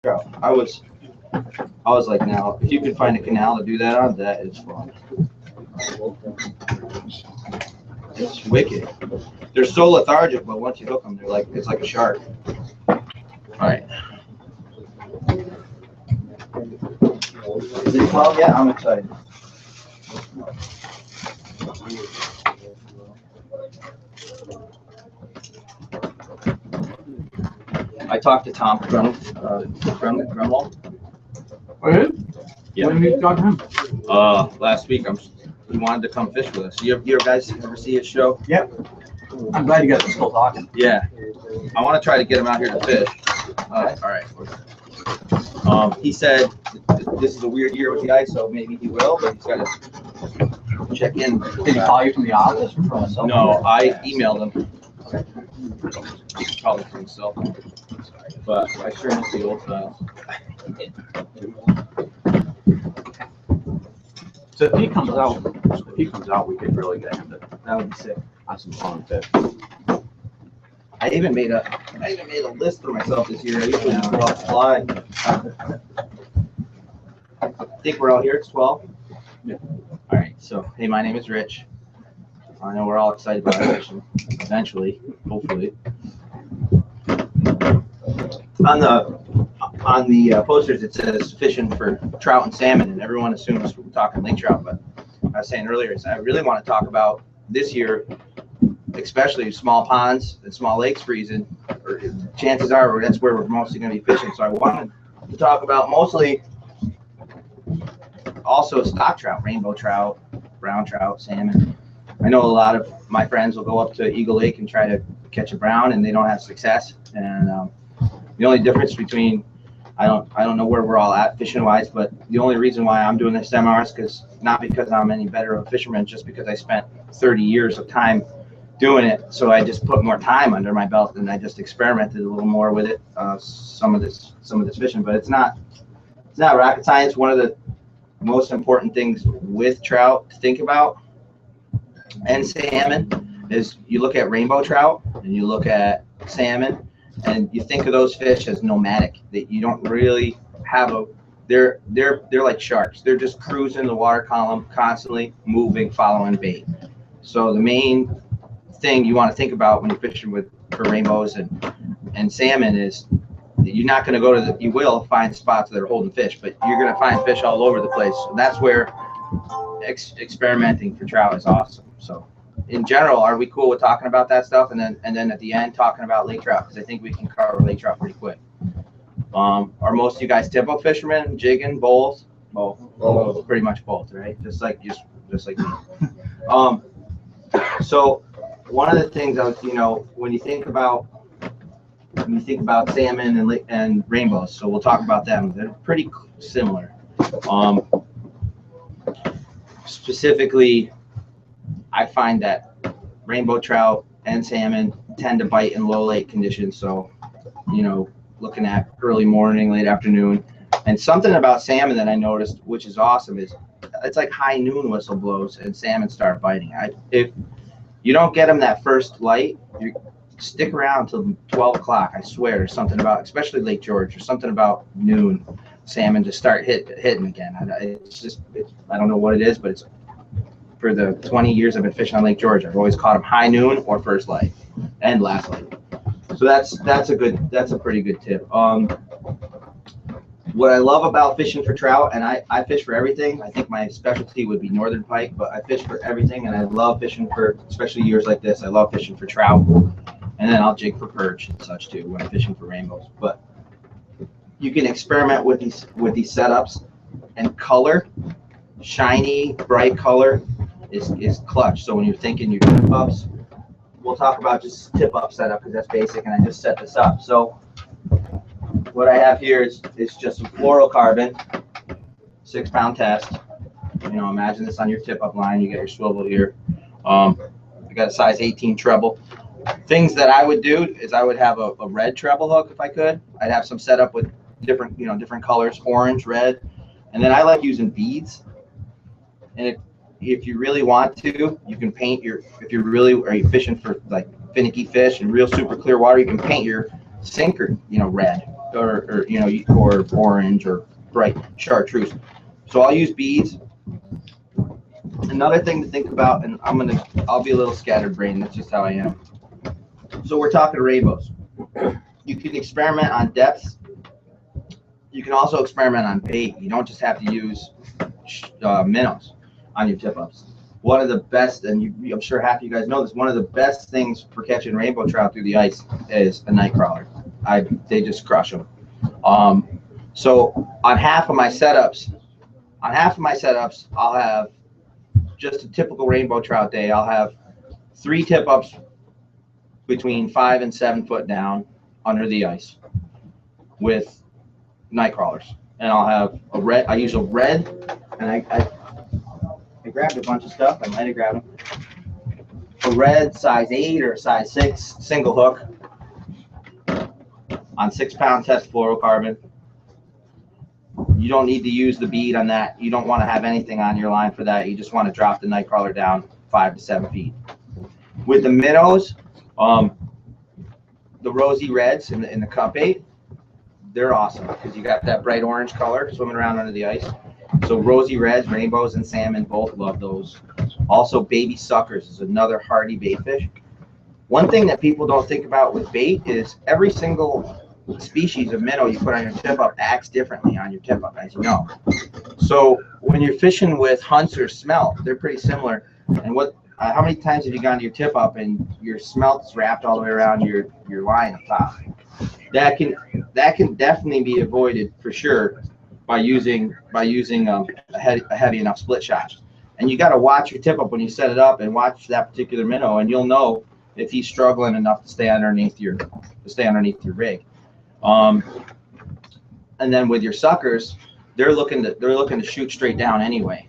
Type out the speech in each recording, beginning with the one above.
trout. I was like, now if you can find a canal to do that on, that is fun. It's wicked. They're so lethargic, but once you hook them, they're like, it's like a shark. All right. Is it 12 yet? I'm excited. I talked to Tom Grunwald. Oh, yeah? Yeah. When did you talk to him? Last week. He wanted to come fish with us. You guys ever see his show? Yep. I'm glad you guys are still talking. Yeah. I want to try to get him out here to fish. All right. He said this is a weird year with the ice, so maybe he will, but he's got to check in. Did he call you from the office or from himself? No, I emailed him. Probably from himself. But I sure miss the old style. So if he comes out, we could really get him to That would be sick. have some fun fish. I even made a list for myself this year. I usually just go out fly. I think we're all here. It's 12. Yeah. All right. So, hey, my name is Rich. I know we're all excited about fishing. Eventually, hopefully. On the posters, it says fishing for trout and salmon, and everyone assumes we're talking lake trout. But I was saying earlier, I really want to talk about this year, especially small ponds and small lakes freezing. Or chances are that's where we're mostly going to be fishing. So I wanted to talk about mostly also stock trout, rainbow trout, brown trout, salmon. I know a lot of my friends will go up to Eagle Lake and try to catch a brown, and they don't have success. And the only difference between I don't know where we're all at fishing wise, but the only reason why I'm doing this seminar is not because I'm any better of a fisherman, just because I spent 30 years of time doing it. So I just put more time under my belt, and I just experimented a little more with it. Some of this fishing, but it's not rocket science. One of the most important things with trout to think about and salmon is you look at rainbow trout and you look at salmon, and you think of those fish as nomadic. That you don't really have they're like sharks. They're just cruising the water column, constantly moving, following bait. So the main thing you want to think about when you're fishing for rainbows and salmon is that you're not going to go to you will find spots that are holding fish, but you're going to find fish all over the place. So that's where experimenting for trout is awesome. So in general, are we cool with talking about that stuff, and then at the end talking about lake trout, because I think we can cover lake trout pretty quick. Are most of you guys tempo fishermen, jigging, bowls? Both. Pretty much both, right? Just like me. So one of the things when you think about salmon and rainbows, so we'll talk about them. They're pretty similar. Specifically, I find that rainbow trout and salmon tend to bite in low lake conditions. So, looking at early morning, late afternoon. And something about salmon that I noticed, which is awesome, is it's like high noon whistle blows and salmon start biting. If you don't get them that first light, you stick around until 12 o'clock. I swear, there's something about, especially Lake George, or something about noon, salmon just start hitting again. I don't know what it is, but it's for the 20 years I've been fishing on Lake George, I've always caught them high noon or first light and last light. So that's a pretty good tip. What I love about fishing for trout, and I fish for everything. I think my specialty would be northern pike, but I fish for everything, and I love fishing for, especially years like this, I love fishing for trout, and then I'll jig for perch and such too when I'm fishing for rainbows. But you can experiment with these setups, and color, shiny, bright color is clutch. So when you're thinking your tip ups, we'll talk about just tip up setup because that's basic, and I just set this up. So what I have here is just some fluorocarbon, 6-pound test. Imagine this on your tip up line. You get your swivel here. I got a size 18 treble. Things that I would do is I would have a red treble hook if I could. I'd have some set up with different colors, orange, red, and then I like using beads. And if you really want to, you can paint if you really are you fishing for like finicky fish and real super clear water, you can paint your sinker, red. or you know, or orange or bright chartreuse. So I'll use beads. Another thing to think about, and I'll be a little scatterbrained. That's just how I am. So we're talking rainbows. You can experiment on depths. You can also experiment on bait. You don't just have to use minnows on your tip-ups. One of the best, and I'm sure half of you guys know this, one of the best things for catching rainbow trout through the ice is a night crawler. They just crush them. So on half of my setups, I'll have just a typical rainbow trout day. I'll have 3 tip-ups between 5 and 7 foot down under the ice with night crawlers, and I'll have a red. I use a red, and I grabbed a bunch of stuff. I might have grabbed them. A red size 8 or size 6 single hook on 6-pound test fluorocarbon. You don't need to use the bead on that. You don't want to have anything on your line for that. You just want to drop the night crawler down 5 to 7 feet. With the minnows, the rosy reds in the cup bait, they're awesome because you got that bright orange color swimming around under the ice. So rosy reds, rainbows, and salmon both love those. Also, baby suckers is another hardy bait fish. One thing that people don't think about with bait is every single species of minnow you put on your tip-up acts differently on your tip-up, as you know. So when you're fishing with hunts or smelt, they're pretty similar. And how many times have you gone to your tip-up and your smelt's wrapped all the way around your line up top? That can definitely be avoided for sure by using a heavy enough split shot. And you got to watch your tip-up when you set it up and watch that particular minnow, and you'll know if he's struggling enough to stay underneath your rig. And then with your suckers, they're looking to shoot straight down anyway.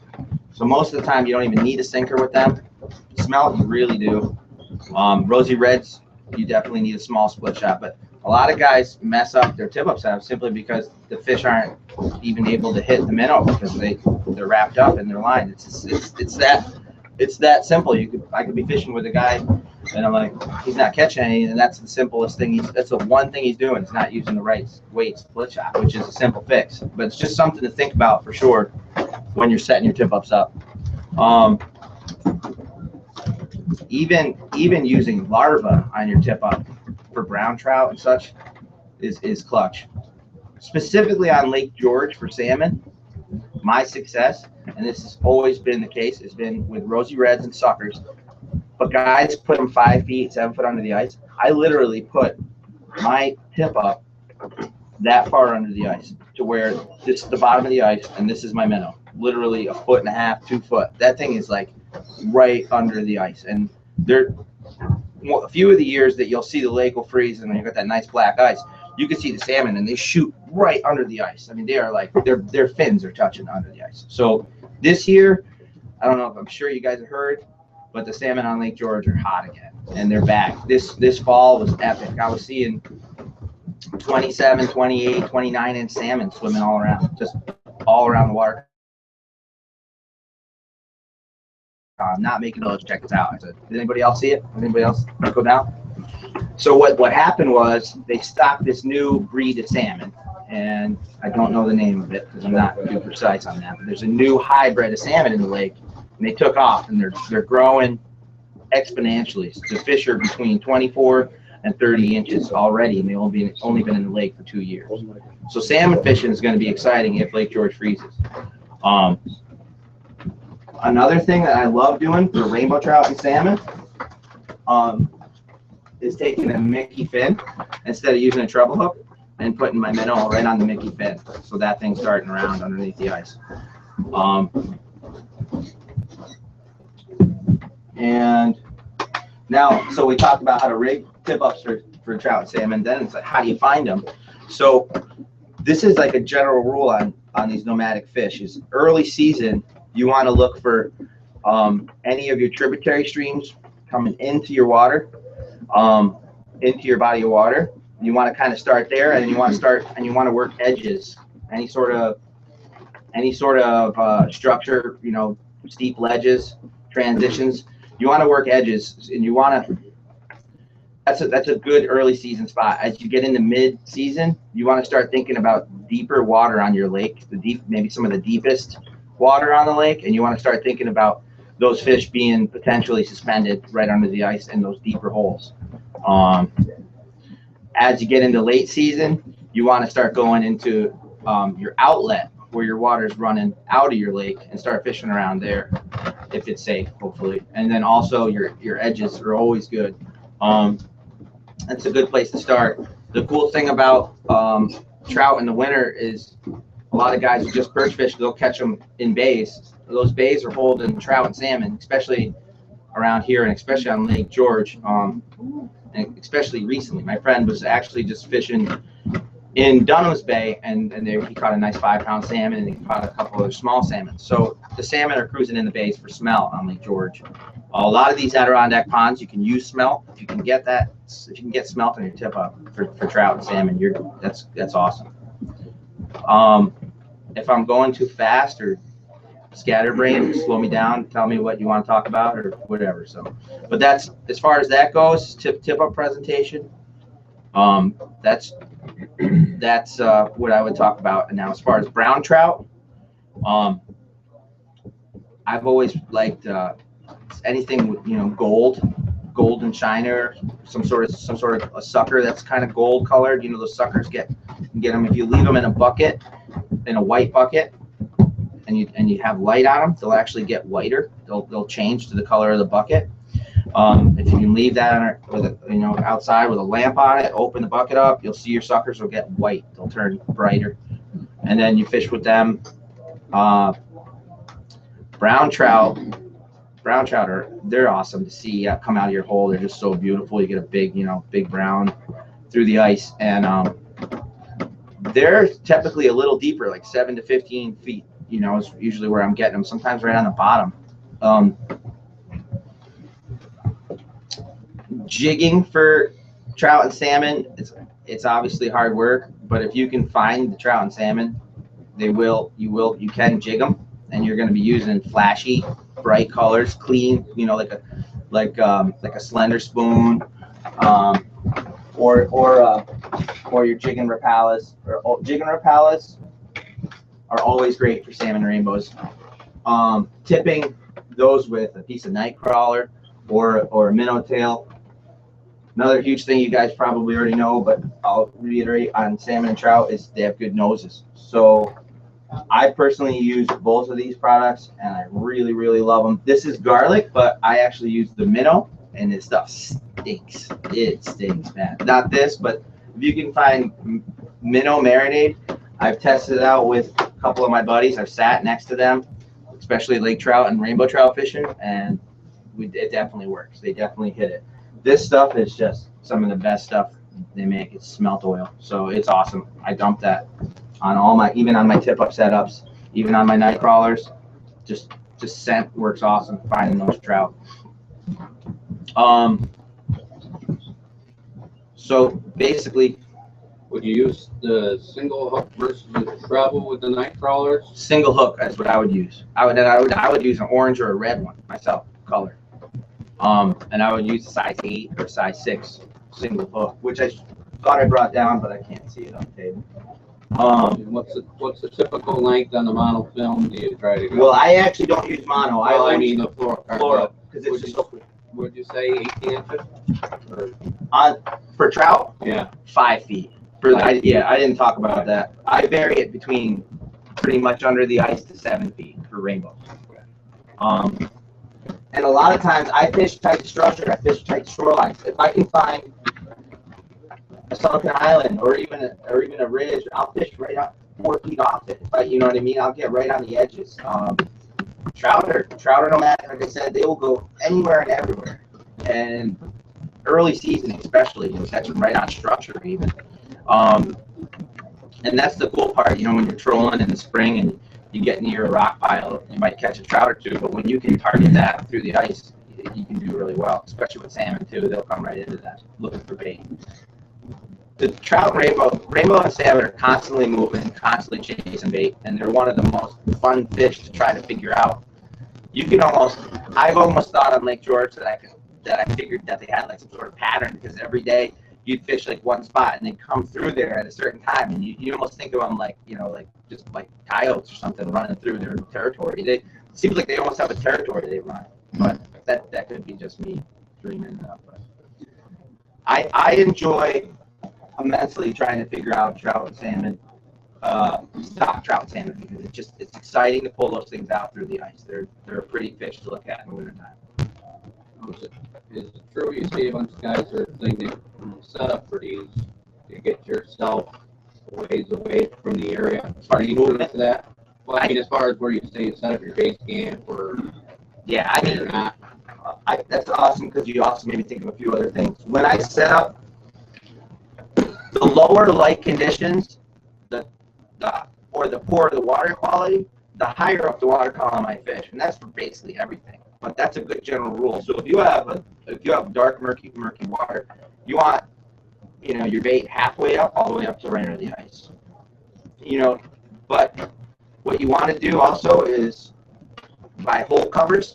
So most of the time you don't even need a sinker with them. Smelt, you really do. Rosy reds, you definitely need a small split shot. But a lot of guys mess up their tip-up setup simply because the fish aren't even able to hit the minnow because they're wrapped up in their line. It's that simple. I could be fishing with a guy, and I'm like, he's not catching any, and that's the simplest thing. That's the one thing he's doing. He's not using the right weight split shot, which is a simple fix. But it's just something to think about for sure when you're setting your tip-ups up. Even using larva on your tip-up for brown trout and such is clutch. Specifically on Lake George for salmon, my success, and this has always been the case, has been with rosy reds and suckers. But guys put them 5 feet, 7 foot under the ice. I literally put my tip-up that far under the ice to where this is the bottom of the ice and this is my minnow. Literally 1.5 foot, 2 foot. That thing is like right under the ice. And there, a few of the years that you'll see the lake will freeze and you got that nice black ice, you can see the salmon and they shoot right under the ice. I mean, they are like, their fins are touching under the ice. So this year, I don't know if I'm sure you guys have heard, but the salmon on Lake George are hot again and they're back. This fall was epic. I was seeing 27, 28, 29-inch salmon swimming all around, just all around the water. I'm not making a check this out. I said, did anybody else see it? Did anybody else go down? So what happened was they stocked this new breed of salmon, and I don't know the name of it because I'm not too precise on that. But there's a new hybrid of salmon in the lake, and they took off, and they're growing exponentially. The fish are between 24 and 30 inches already, and they've only been in the lake for 2 years. So salmon fishing is going to be exciting if Lake George freezes. Another thing that I love doing for rainbow trout and salmon is taking a Mickey fin instead of using a treble hook and putting my minnow right on the Mickey fin. So that thing's darting around underneath the ice. And now, so we talked about how to rig tip-ups for trout and salmon. Then it's like, how do you find them? So this is like a general rule on these nomadic fish is early season, you want to look for any of your tributary streams coming into your water, into your body of water. You want to kind of start there, and you want to work edges, any sort of structure, you know, steep ledges, transitions. You want to work edges, and you want to that's a good early season spot. As you get into mid season, you want to start thinking about deeper water on your lake, maybe some of the deepest water on the lake, and you want to start thinking about those fish being potentially suspended right under the ice in those deeper holes. As you get into late season, you want to start going into your outlet where your water is running out of your lake and start fishing around there if it's safe, hopefully. And then also your edges are always good. That's a good place to start. The cool thing about trout in the winter is a lot of guys who just perch fish, they'll catch them in bays. Those bays are holding trout and salmon, especially around here and especially on Lake George. And especially recently, my friend was actually just fishing in Dunham's Bay, and he caught a nice 5-pound salmon, and he caught a couple of small salmon. So the salmon are cruising in the bays for smelt on Lake George. A lot of these Adirondack ponds, you can use smelt. If you can get that, if you can get smelt on your tip up for trout and salmon, that's awesome. If I'm going too fast or scatterbrain, slow me down, tell me what you want to talk about or whatever. So, but that's as far as that goes. Tip up presentation. That's what I would talk about. And now, as far as brown trout, I've always liked anything with golden shiner, some sort of a sucker that's kind of gold colored. Those suckers you can get them if you leave them in a bucket, in a white bucket, and you have light on them, they'll actually get whiter. They'll change to the color of the bucket. If you can leave that outside with a lamp on it, open the bucket up, you'll see your suckers will get white. They'll turn brighter, and then you fish with them. Brown trout they're awesome to see come out of your hole. They're just so beautiful. You get a big brown through the ice, and they're typically a little deeper, like 7 to 15 feet. Is usually where I'm getting them. Sometimes right on the bottom. Jigging for trout and salmon, it's obviously hard work, but if you can find the trout and salmon, you can jig them, and you're going to be using flashy, bright colors, clean, like a slender spoon, or your jig and rapalas. Jig and rapalas are always great for salmon rainbows. Tipping those with a piece of night crawler or a minnow tail. Another huge thing you guys probably already know, but I'll reiterate on salmon and trout, is they have good noses. So I personally use both of these products, and I really, really love them. This is garlic, but I actually use the minnow, and this stuff stinks. It stinks, man. Not this, but if you can find minnow marinade, I've tested it out with a couple of my buddies. I've sat next to them, especially lake trout and rainbow trout fishing, and it definitely works. They definitely hit it. This stuff is just some of the best stuff they make. It's smelt oil, so it's awesome. I dump that on even on my tip-up setups, even on my night crawlers. Just scent works awesome finding those trout. So basically, would you use the single hook versus the treble with the night crawlers? Single hook is what I would use. I would use an orange or a red one myself, color. And I would use a size 8 or size 6 single hook, which I thought I brought down, but I can't see it on the table. What's the typical length on the monofilm? Do you try to go? Well, I actually don't use mono. I mean the floral, because it's just so. Would you say 18 inches? For trout? Yeah. 5 feet. I didn't talk about that. I vary it between pretty much under the ice to 7 feet for rainbows. And a lot of times I fish tight to structure. I fish tight to shorelines. If I can find a sunken island or even a ridge, I'll fish right up 4 feet off it. You know what I mean? I'll get right on the edges. Trout are nomadic. Like I said, they will go anywhere and everywhere. And early season especially, you'll catch them right on structure even. And that's the cool part, when you're trolling in the spring and you get near a rock pile, you might catch a trout or two, but when you can target that through the ice, you can do really well, especially with salmon too. They'll come right into that looking for bait. The trout and rainbow and salmon are constantly moving, constantly chasing bait, and they're one of the most fun fish to try to figure out. I've almost thought on Lake George that I can that I figured that they had like some sort of pattern, because every day you'd fish like one spot and they'd come through there at a certain time, and you almost think of them like, you know, like just like coyotes or something running through their territory. It seems like they almost have a territory they run, but that could be just me dreaming it up. But I enjoy immensely trying to figure out trout and salmon, stock trout salmon, because it's exciting to pull those things out through the ice. They're a pretty fish to look at in the wintertime. Is it true you see a bunch of guys are thinking set up for these to get yourself ways away from the area? Are you moving into that? Well, I mean, as far as where you say set up your base camp, or yeah, I mean, that's awesome, because you also made me think of a few other things. When I set up, the lower light conditions, or the poorer the water quality, the higher up the water column I fish, and that's for basically everything. But that's a good general rule. So if you have dark, murky water, you want, you know, your bait halfway up, all the way up to right under the ice. You know, but what you want to do also is buy hole covers,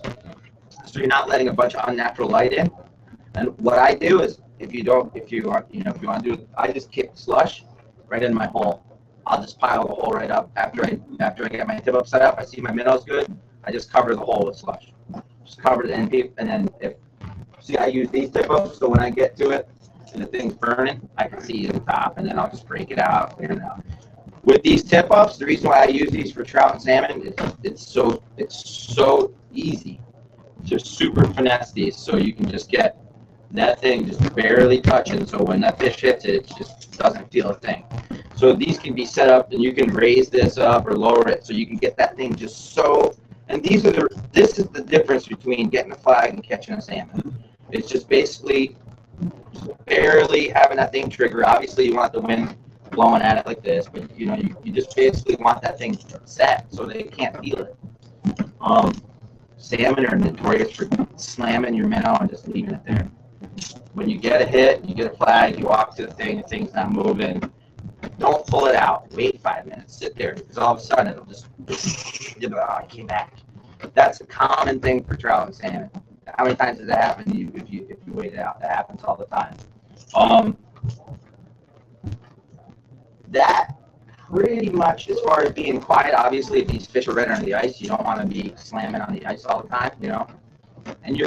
so you're not letting a bunch of unnatural light in. And what I do is, if you want to do it, I just kick slush right in my hole. I'll just pile the hole right up after I get my tip up set up. I see my minnows good. I just cover the hole with slush. Just cover the end, and then I use these tip ups, so when I get to it and the thing's burning, I can see the top, and then I'll just break it out, clear it out. With these tip ups, the reason why I use these for trout and salmon is it's so easy to super finesse these, so you can just get that thing just barely touching, so when that fish hits it, it just doesn't feel a thing. So these can be set up, and you can raise this up or lower it, so you can get that thing just so. And this is the difference between getting a flag and catching a salmon. It's just basically barely having that thing trigger. Obviously, you want the wind blowing at it like this, but you know, you just basically want that thing set so they can't feel it. Salmon are notorious for slamming your minnow and just leaving it there. When you get a hit, you get a flag, you walk to the thing's not moving. Don't pull it out. Wait 5 minutes. Sit there, because all of a sudden it'll just, I came back. That's a common thing for trout and salmon. How many times does that happen to you if you wait it out? That happens all the time. That pretty much, as far as being quiet, obviously if these fish are right under the ice, you don't want to be slamming on the ice all the time, you know. And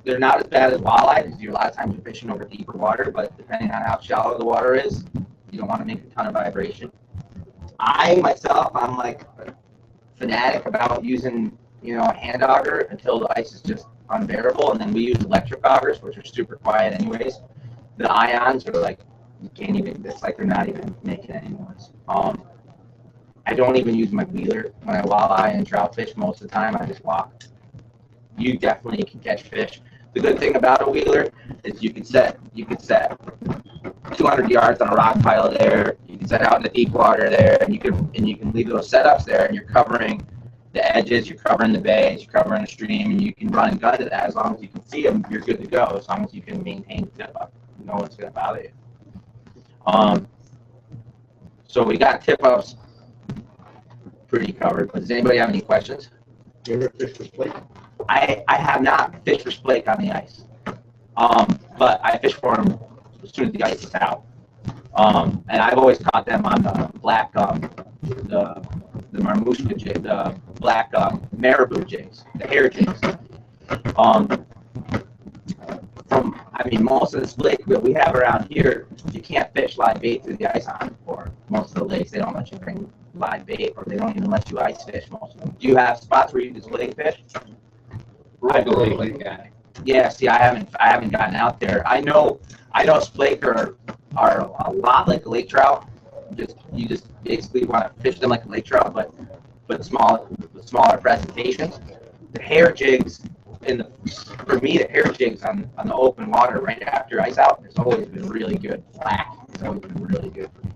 they're not as bad as walleye, because a lot of times you're fishing over deeper water, but depending on how shallow the water is, you don't want to make a ton of vibration. I'm like a fanatic about using, you know, a hand auger until the ice is just unbearable, and then we use electric augers, which are super quiet anyways. The ions are like, you can't even, it's like they're not even making any noise. I don't even use my wheeler when I walleye and trout fish most of the time. I just walk. You definitely can catch fish. The good thing about a wheeler is you can set 200 yards on a rock pile there. You can set out in the deep water there, and you can leave those setups there, and you're covering the edges, you're covering the bays, you're covering the stream, and you can run and gun to that. As long as you can see them, you're good to go. As long as you can maintain the tip up, no one's going to bother you. So we got tip ups pretty covered. But does anybody have any questions? You ever fish for flake? I have not fished for splake on the ice, but I fish for them as soon as the ice is out. And I've always caught them on the black, the marmushka jig, the black marabou jigs, the hair jigs. Most of the splake that we have around here, you can't fish live bait through the ice on. For most of the lakes, they don't let you bring live bait, or they don't even let you ice fish most of them. Do you have spots where you just lake fish? I believe like that. Yeah, see, I haven't gotten out there. I know splake are a lot like a lake trout. You just basically want to fish them like a lake trout, but smaller presentations. The hair jigs for me, the hair jigs on the open water right after ice out, it's always been really good. Black, it's always been really good for me.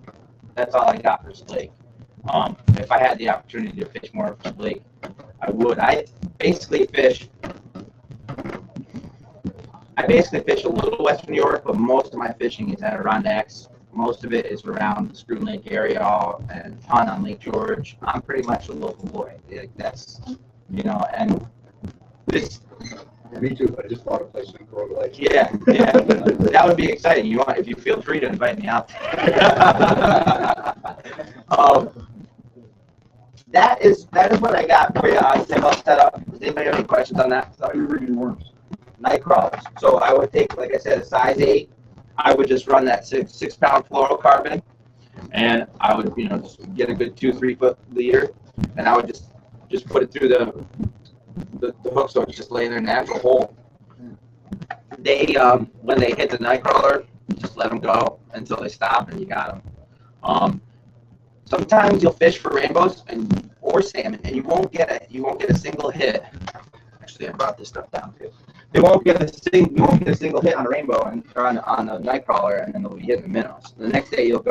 That's all I got for splake. If I had the opportunity to fish more of splake, I would. I basically fish a little western New York, but most of my fishing is at Adirondacks. Most of it is around the Screw Lake area and a ton on Lake George. I'm pretty much a local boy. Like that's, you know, and this Me too, I just bought a place in Coeur Lake. Yeah, yeah, that would be exciting. You want, if you feel free to invite me out. That is what I got for you on tip-up setup. Does anybody have any questions on that? How are you rigging worms? Night crawlers. So I would take, like I said, a size 8. I would just run that 6-pound fluorocarbon, and I would, just get a good 2-3 foot leader, and I would just put it through the hook, so it's just laying in a natural hole. They when they hit the night crawler, just let them go until they stop, and you got them. Sometimes you'll fish for rainbows or salmon, and you won't get a single hit. Actually, I brought this stuff down too. You won't get a single hit on a rainbow or on a night crawler, and then they'll be hitting the minnows. The next day you'll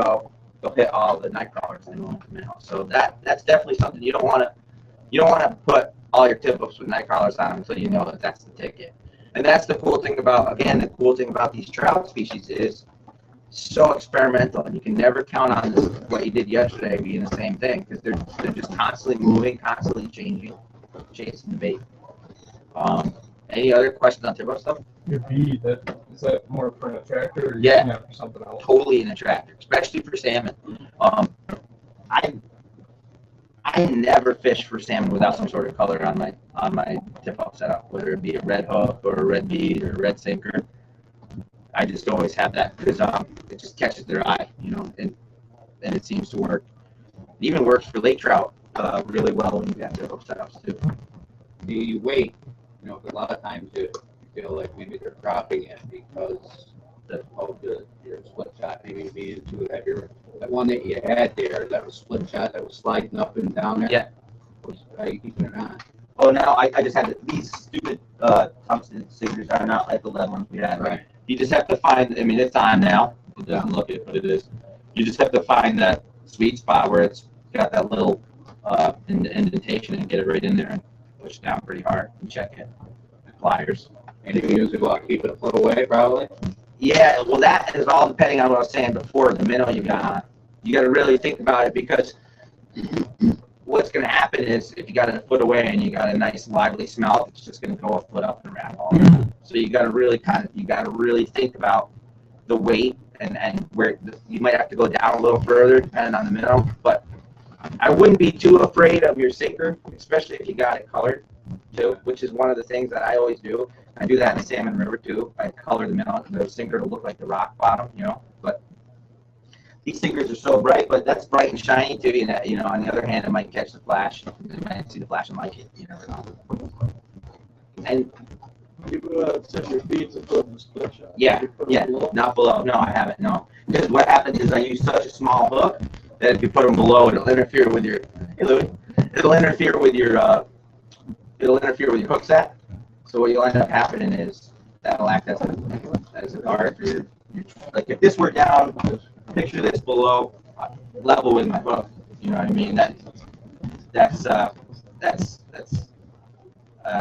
hit all the night crawlers and won't hit the minnows. So that's definitely something you don't want to put all your tip-ups with night crawlers on until you know that that's the ticket. And that's the cool thing about these trout species is so experimental, and you can never count on what you did yesterday being the same thing, because they're just constantly moving, constantly changing, chasing the bait. Any other questions on tip-up stuff? Your bead, is that more for an attractor or Yeah, for something else? totally an attractor, especially for salmon. I never fish for salmon without some sort of color on my tip-up setup, whether it be a red hook or a red bead or a red sinker. I just always have that because it just catches their eye, and it seems to work. It even works for lake trout really well when you have tip-up setups too. The weight, a lot of times you feel like maybe they're dropping it because of your split shot maybe being too heavy. That one that you had there, that was split shot that was sliding up and down there. Yeah. How are you keeping it on? Oh, now I just had these stupid tungsten sinkers are not like the lead ones we had. Right. You just have to find. I mean, it's on now. It doesn't look it, but it is. You just have to find that sweet spot where it's got that little indentation and get it right in there and push it down pretty hard and check it. Pliers. And you can use it while keeping it a foot away, probably. Yeah, well, that is all depending on what I was saying before, the minnow you got on. You got to really think about it, because what's going to happen is if you got it a foot away and you got a nice lively smelt, it's just going to go a foot up and around all around. So you got to really think about the weight and where you might have to go down a little further depending on the minnow. But I wouldn't be too afraid of your sinker, especially if you got it colored too, which is one of the things that I always do. I do that in the salmon river too. I color the sinker to look like the rock bottom, But these sinkers are so bright, but that's bright and shiny too. And on the other hand, it might catch the flash. You might see the flash and like it. You never know. And You set your feeds and put them in split shot. yeah, not below. No, I haven't. No, because what happens is I use such a small hook that if you put them below, it'll interfere with your. Hey, Louis, it'll interfere with your hook set. So what you'll end up happening is that'll act as a guard for your, like if this were down, picture this below level with my hook. You know what I mean? That's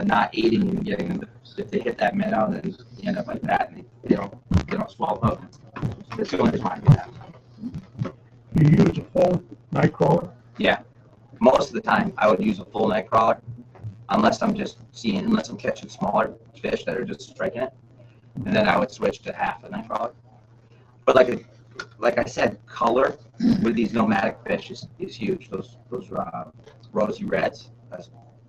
not aiding in getting them. If they hit that minnow, then you end up like that, and they don't swallow hook. That's the only reason why I do that. You use a full night crawler? Yeah, most of the time I would use a full night crawler. Unless I'm catching smaller fish that are just striking it, and then I would switch to half a night crawler. But like I said, color with these nomadic fish is huge. Those rosy reds,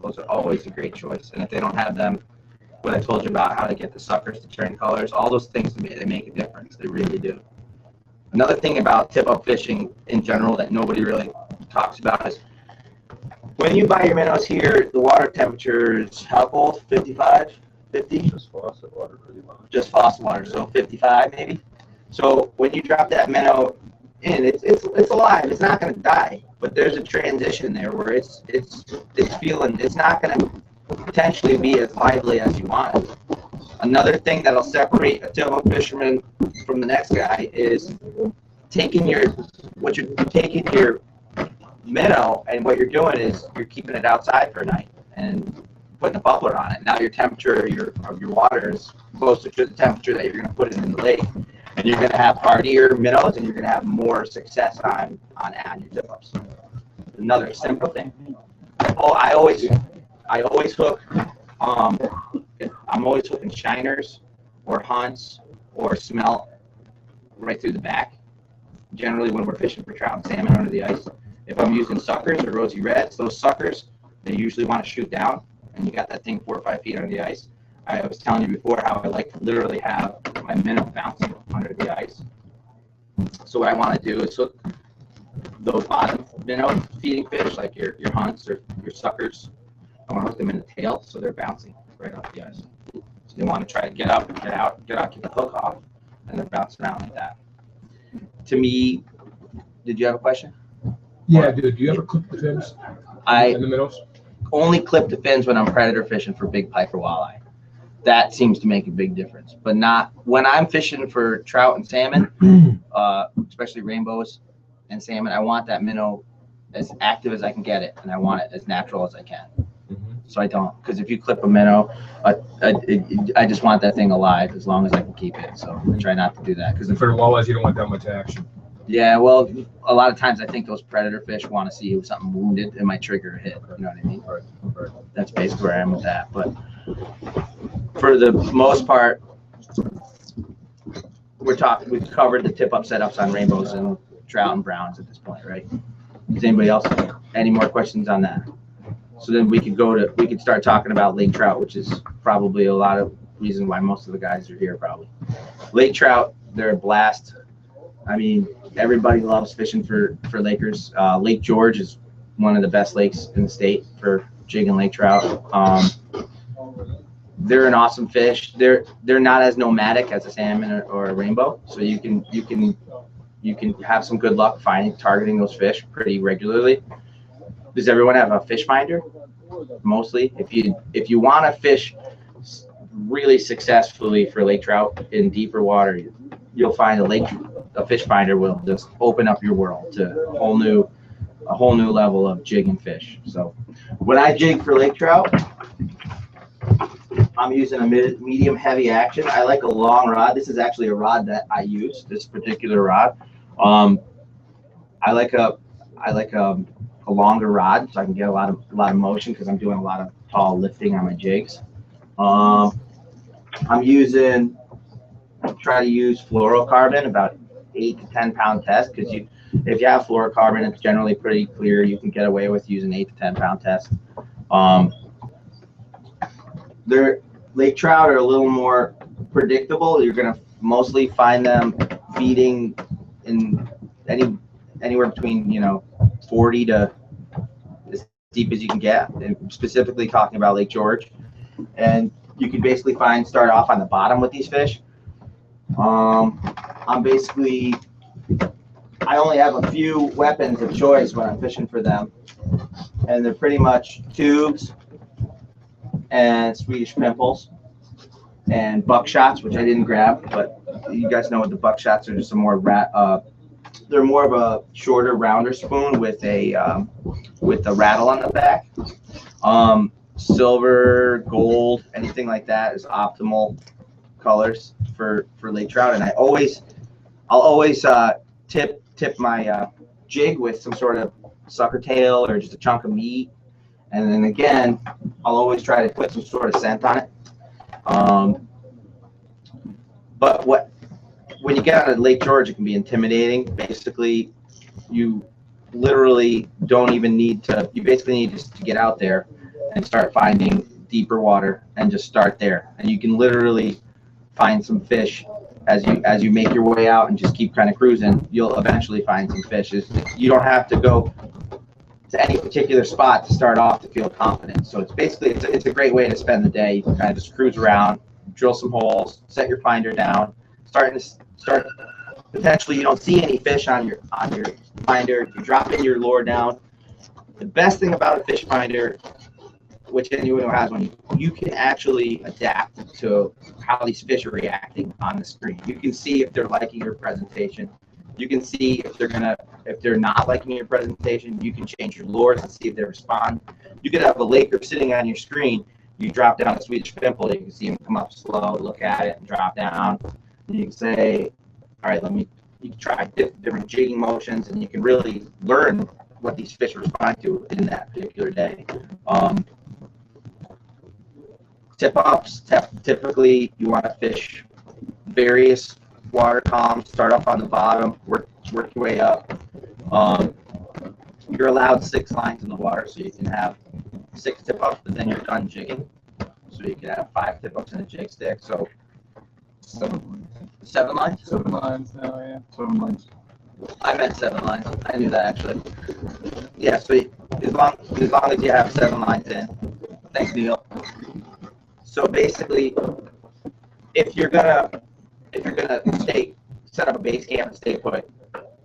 those are always a great choice. And if they don't have them, what I told you about how to get the suckers to turn colors, all those things, they make a difference. They really do. Another thing about tip-up fishing in general that nobody really talks about is when you buy your minnows here, the water temperature is how cold? 55, 50? Just faucet water pretty much. Just faucet water, so 55 maybe. So when you drop that minnow in, it's alive. It's not going to die, but there's a transition there where it's not going to potentially be as lively as you want it. Another thing that'll separate a tip-up fisherman from the next guy is taking your minnow, and what you're doing is you're keeping it outside for a night and putting a bubbler on it. Now your temperature of your water is closer to the temperature that you're going to put it in the lake, and you're going to have hardier minnows, and you're going to have more success on your tip-ups. Another simple thing. I always hook. I'm always hooking shiners or hunts or smelt right through the back. Generally, when we're fishing for trout and salmon under the ice, if I'm using suckers or rosy reds, those suckers, they usually want to shoot down, and you got that thing 4 or 5 feet under the ice. I was telling you before how I like to literally have my minnow bouncing under the ice. So what I want to do is hook those bottom minnow feeding fish, like your hunts or your suckers. I want to hook them in the tail so they're bouncing right off the ice. So they want to try to get up, get out, get the hook off, and they're bouncing around like that. To me, did you have a question? Yeah, dude. Do you ever clip the fins in the minnows? Only clip the fins when I'm predator fishing for big pike or walleye. That seems to make a big difference, but not when I'm fishing for trout and salmon, especially rainbows and salmon. I want that minnow as active as I can get it, and I want it as natural as I can. So I don't, because if you clip a minnow, I just want that thing alive as long as I can keep it. So I try not to do that. Because For the walleyes, you don't want that much action. Yeah, well, a lot of times I think those predator fish want to see if something wounded, it might trigger a hit. You know what I mean? Right. That's basically where I am with that. But for the most part, we've covered the tip-up setups on rainbows and trout and browns at this point, right? Does anybody else have any more questions on that? So then we could start talking about lake trout, which is probably a lot of reason why most of the guys are here probably. Lake trout, they're a blast. I mean, everybody loves fishing for Lakers. Lake George is one of the best lakes in the state for jig and lake trout. They're an awesome fish. They're not as nomadic as a salmon or a rainbow, so you can have some good luck targeting those fish pretty regularly. Does everyone have a fish finder? Mostly, if you want to fish really successfully for lake trout in deeper water, you'll find a fish finder will just open up your world to a whole new level of jigging fish. So when I jig for lake trout, I'm using a medium heavy action. I like a long rod. This is actually a rod that I use, this particular rod. I like a longer rod so I can get a lot of motion because I'm doing a lot of tall lifting on my jigs. Try to use fluorocarbon, about 8 to 10 pound test, because if you have fluorocarbon, it's generally pretty clear. You can get away with using 8 to 10 pound test. Lake trout are a little more predictable. You're going to mostly find them feeding in anywhere between 40 to as deep as you can get, and specifically talking about Lake George. And you can basically start off on the bottom with these fish. I only have a few weapons of choice when I'm fishing for them, and they're pretty much tubes and Swedish pimples and buckshots, which I didn't grab, but you guys know what the buckshots are. Just they're more of a shorter, rounder spoon with a rattle on the back. Silver, gold, anything like that is optimal colors for lake trout. And I'll always tip my jig with some sort of sucker tail or just a chunk of meat. And then again, I'll always try to put some sort of scent on it. But when you get out of Lake George, it can be intimidating. Basically, you literally don't even need to. You basically need just to get out there and start finding deeper water and just start there. And you can literally find some fish as you make your way out and just keep kind of cruising. You'll eventually find some fish. You don't have to go to any particular spot to start off to feel confident. So it's a great way to spend the day. You can kind of just cruise around, drill some holes, set your finder down, start potentially you don't see any fish on your finder. You drop in your lure down. The best thing about a fish finder, which anyone who has one, you can actually adapt to how these fish are reacting on the screen. You can see if they're liking your presentation. You can see if they're not liking your presentation. You can change your lures and see if they respond. You could have a laker sitting on your screen. You drop down a Swedish pimple. You can see them come up slow, look at it, and drop down. And you can say, all right, you can try different jigging motions, and you can really learn what these fish respond to in that particular day. Tip-offs, typically you want to fish various water columns, start up on the bottom, work your way up. You're allowed 6 lines in the water, so you can have 6 tip-ups, but then you're done jigging. So you can have 5 tip-ups in a jig stick. So 7 lines? 7 lines now, yeah. 7 lines. I meant 7 lines. I knew that actually. Yeah, so as long as you have 7 lines in. Thanks, Neil. So basically, if you're gonna set up a base camp and stay put,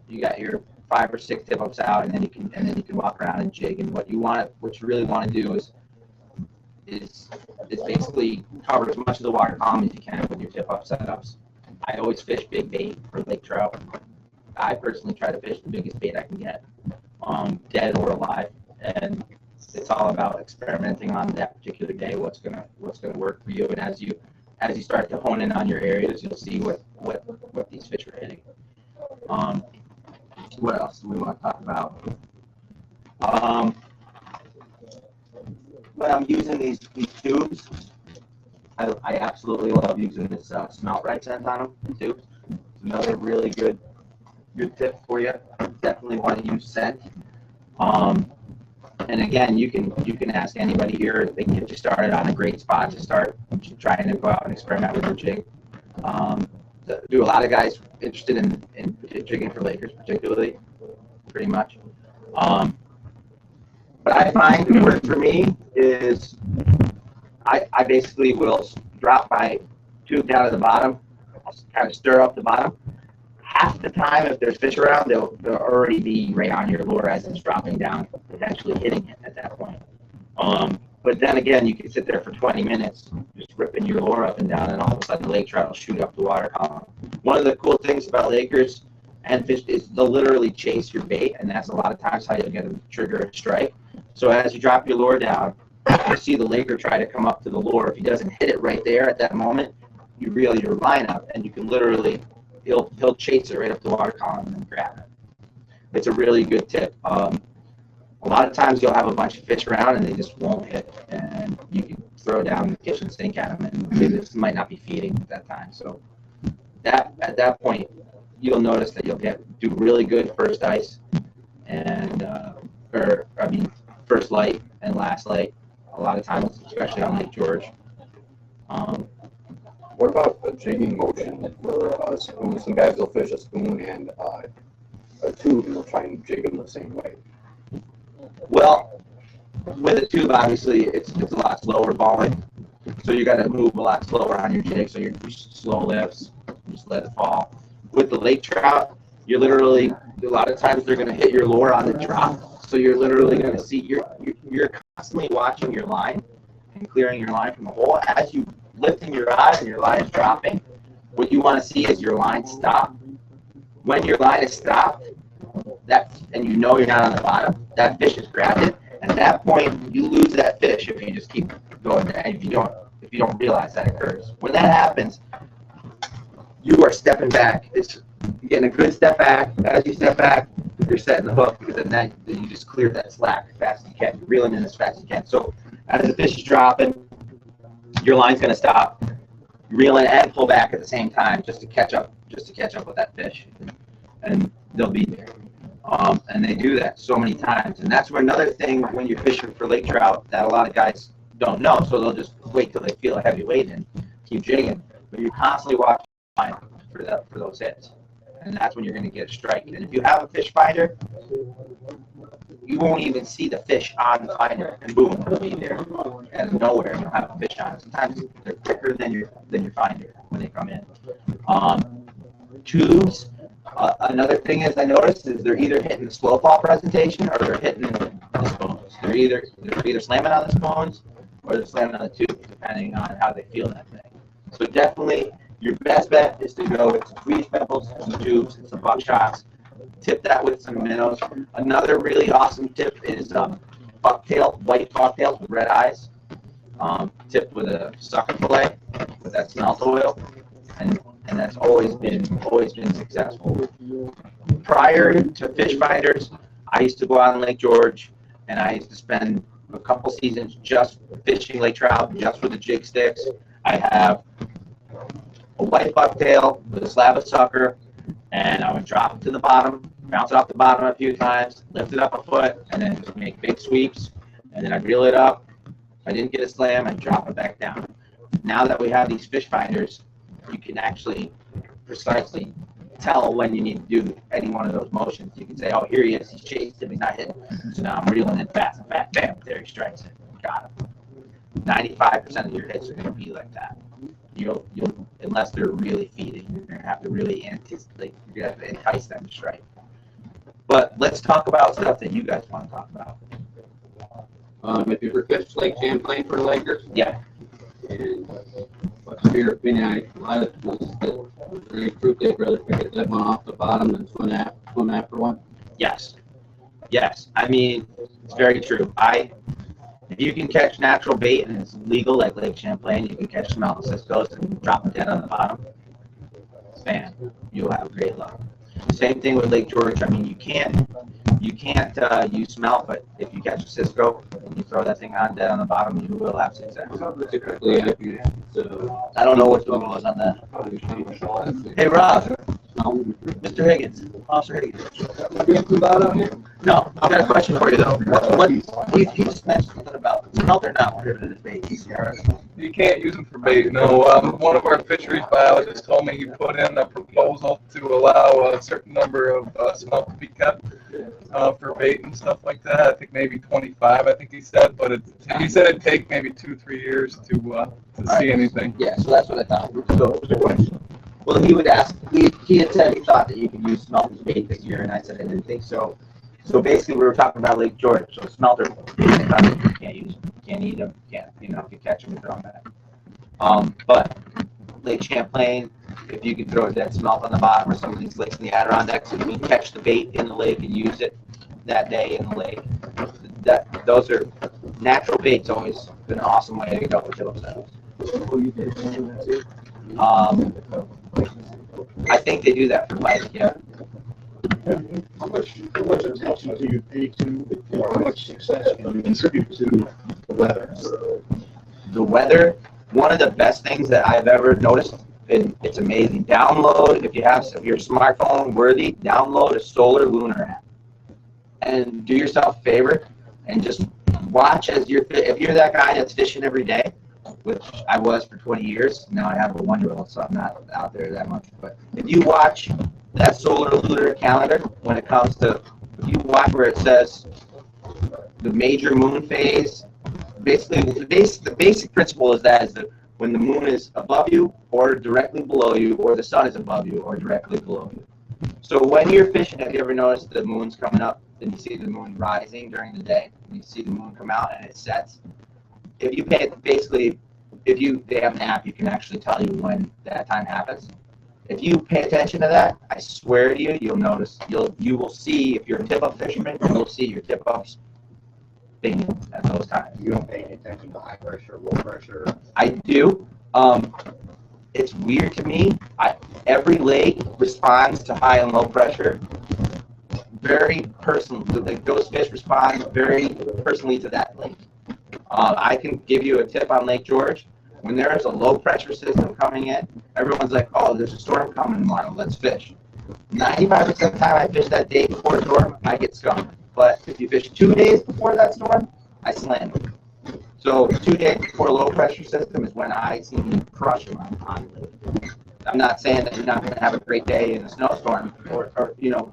you got your 5 or 6 tip-ups out, and then you can walk around and jig. And what you really want to do is basically cover as much of the water column as you can with your tip-up setups. I always fish big bait for lake trout. I personally try to fish the biggest bait I can get, dead or alive, and it's all about experimenting on that particular day. What's gonna work for you, and as you start to hone in on your areas, you'll see what these fish are hitting. What else do we want to talk about? When I'm using these tubes, I absolutely love using this smelt right scent on them tubes. It's another really good tip for you. Definitely want to use scent. And again, you can ask anybody here. They can get you started on a great spot to start trying to go out and experiment with your jig. Do a lot of guys interested in jigging for Lakers, particularly, pretty much. What I find to work for me is I basically will drop my tube down to the bottom. I'll kind of stir up the bottom. Half the time, if there's fish around, they'll already be right on your lure as it's dropping down, potentially hitting it at that point. But then again, you can sit there for 20 minutes just ripping your lure up and down, and all of a sudden the lake trout will shoot up the water column. One of the cool things about Lakers and fish is they'll literally chase your bait, and that's a lot of times how you'll get them to trigger a strike. So as you drop your lure down, you see the Laker try to come up to the lure. If he doesn't hit it right there at that moment, you reel your line up, and you can literally, he'll chase it right up the water column and then grab it. It's a really good tip. A lot of times you'll have a bunch of fish around and they just won't hit, and you can throw down the kitchen sink at them, and they just might not be feeding at that time. So at that point, you'll notice that you'll do really good first ice, and first light and last light. A lot of times, especially on Lake George. What about a jigging motion for a spoon? Some guys will fish a spoon and a tube, and they'll try and jig them the same way. Well, with a tube, obviously, it's a lot slower falling, so you got to move a lot slower on your jig. So you're slow lifts, just let it fall. With the lake trout, you're literally, a lot of times they're going to hit your lure on the drop, so you're literally going to see you're constantly watching your line and clearing your line from the hole as you lifting your rod and your line is dropping. What you want to see is your line stop. When your line is stopped, and you know you're not on the bottom, that fish has grabbed it. At that point, you lose that fish if you just keep going there. If you don't realize that occurs. When that happens, you are stepping back. You're getting a good step back. As you step back, you're setting the hook, because then you just clear that slack as fast as you can. You're reeling in as fast as you can. So as the fish is dropping, your line's going to stop. Reel in and pull back at the same time just to catch up with that fish, and they'll be there. And they do that so many times, and that's where another thing when you're fishing for lake trout that a lot of guys don't know. So they'll just wait till they feel a heavy weight and keep jigging, but you're constantly watching for those hits, and that's when you're going to get a strike. And if you have a fish finder, you won't even see the fish on the finder, and boom, it'll be there out of nowhere. You'll have a fish on. Sometimes they're quicker than your finder when they come in. Tubes. Another thing is I noticed is they're either hitting the slow fall presentation or they're hitting the spoons. They're either slamming on the spoons or they're slamming on the tube, depending on how they feel that thing. So definitely your best bet is to go with some squeeze pebbles, some tubes, and some buckshots. Tip that with some minnows. Another really awesome tip is bucktail, white bucktails with red eyes. Tipped with a sucker fillet with that smelt oil, and that's always been successful. Prior to fish finders, I used to go out on Lake George, and I used to spend a couple seasons just fishing lake trout, just with the jig sticks. I have a white bucktail with a slab of sucker, and I would drop it to the bottom, bounce it off the bottom a few times, lift it up a foot, and then just make big sweeps. And then I'd reel it up. If I didn't get a slam, I'd drop it back down. Now that we have these fish finders, you can actually precisely tell when you need to do any one of those motions. You can say, oh, here he is, he's chased him, he's not hitting. So now I'm reeling it fast and fast, bam, there he strikes it. Got him. 95% of your hits are going to be like that. You'll unless they're really feeding, you're going to have to really anticipate, you're going to have to entice them to strike. But let's talk about stuff that you guys want to talk about. If you ever fished Lake Champlain for Lakers? Yeah. And what's your opinion? A lot of people that very true, they'd rather pick that one off the bottom than swim after one. Yes. Yes. I mean, it's very true. If you can catch natural bait and it's legal like Lake Champlain, you can catch smelt ciscos and drop them dead on the bottom. Bam. You'll have great luck. Same thing with Lake George. I mean, you can't use smelt, but if you catch a cisco and you throw that thing on dead on the bottom, you will have success. Typically, I don't know what the was on that. Hey, Rob. Mr. Higgins. Officer Higgins. No, I've got a question for you, though. He just mentioned something about smelt or not whatever it is bait. You can't use them for bait, no. One of our fisheries biologists told me he put in a proposal to allow a certain number of smelt to be kept for bait and stuff like that. I think maybe 25, I think he said. But he said it'd take maybe 2-3 years to see anything. Yeah, so that's what I thought. So, well, he would ask, he had said he thought that you could use smelt as bait this year, and I said I didn't think so. So basically, we were talking about Lake George. So smelter, you can't use them, you can't eat them, you can catch them and throw them back. But Lake Champlain, if you can throw that smelt on the bottom or some of these lakes in the Adirondacks, if you can catch the bait in the lake and use it that day in the lake, those are natural baits. Always been an awesome way to go with those. I think they do that for life, yeah. How much attention do you pay to, or how much success can you contribute to the weather? The weather, one of the best things that I've ever noticed, and it's amazing. Download, if your smartphone worthy, download a solar lunar app. And do yourself a favor and just watch if you're that guy that's fishing every day, which I was for 20 years. Now I have a 1-year-old, so I'm not out there that much. But if you watch that solar lunar calendar, when it comes to, if you watch where it says the major moon phase, basically the basic principle is that when the moon is above you or directly below you, or the sun is above you or directly below you. So when you're fishing, have you ever noticed the moon's coming up and you see the moon rising during the day, and you see the moon come out and it sets? If you pay, basically, they have an app, you can actually tell you when that time happens. If you pay attention to that, I swear to you, you'll notice, you will see, if you're a tip-up fisherman, you'll see your tip-ups thing at those times. You don't pay any attention to high pressure, low pressure. I do. It's weird to me. Every lake responds to high and low pressure very personally. Like those fish respond very personally to that lake. I can give you a tip on Lake George. When there is a low pressure system coming in, everyone's like, oh, there's a storm coming tomorrow, let's fish. 95% of the time I fish that day before a storm, I get skunked. But if you fish 2 days before that storm, I slam them. So 2 days before a low pressure system is when I see me crush them on the lake. I'm not saying that you're not going to have a great day in a snowstorm or